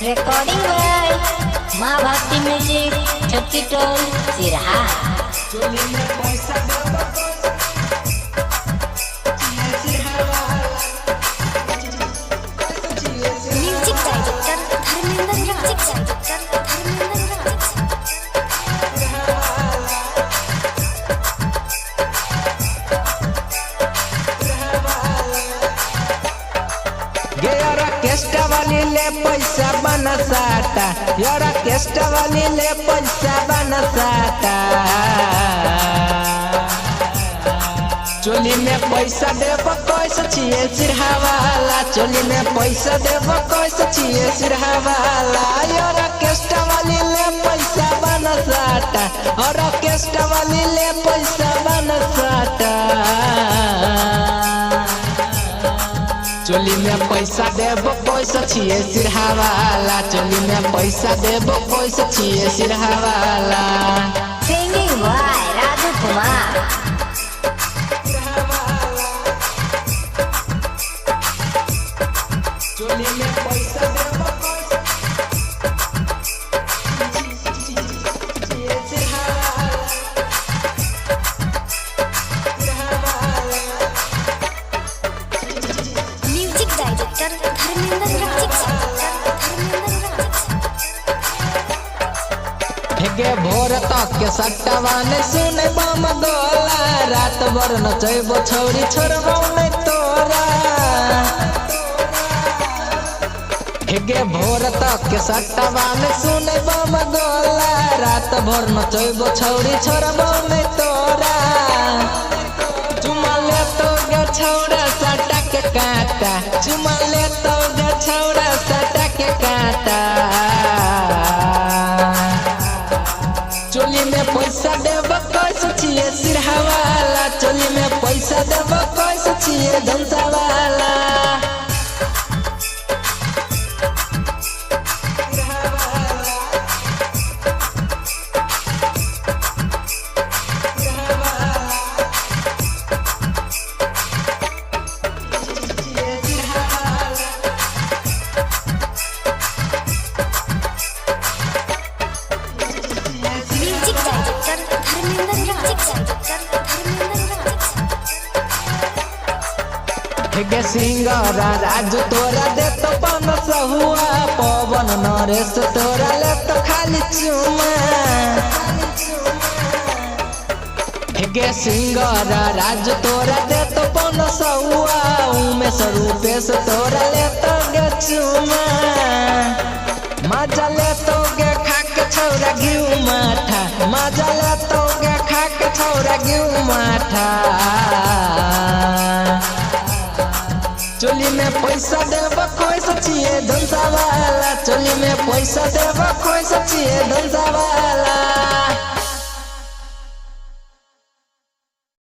Recording by Maa Bhakti music Chhatti Tol Siraha. Music director Dharmendra Kesta वाली ले पैसा बना साटा, यारा केस्टा वाली ले पैसा बना साटा। चोली में पैसा देव कैसे छिए सिरहावाला, चोली में पैसा देव कैसे छिए सिरहावाला। यारा केस्टा वाली ले पैसा बना साटा, और केस्टा वाली ले पैसा बना साटा। चोली में पैसा देव पैसा छिए सिरहावाला, चोली में पैसा देव पैसा छिए सिरहावाला। Singing by Raju Kumar. चोली में पैसा देव के भोर तक के सट्टावा ने सुने बम गोला, रात भर नचैबो छौरी छोड़बो नै तोरा। के भोर तक के सट्टावा ने सुने बम गोला, रात भर नचैबो छौरी छोड़बो नै तोरा। चुमा ले तो गे छौरा सट्टा के काटा, चुमा ले तो गे छौरा सट्टा के काटा। चोली में पैसा देव कैसे छिए सिरहावाला, चोली में पैसा देव कैसे छिए धनसावाला। के सिंगरा राजू तोरा दे तो 500 हुआ, पवन नरेश तोरा ले तो खाली चुमा। के सिंगरा राजू तोरा दे तो 500 हुआ, उमेश रूपेश तोरा ले तो गे चुमा। मजा ले तो गे खाके छौरा घिउ माठा, मजा ले तो गे खाके छौरा घिउ माठा। चोली में पैसा देव कैसे छिए धनसावाला, चोली में पैसा देव कैसे छिए धनसावाला।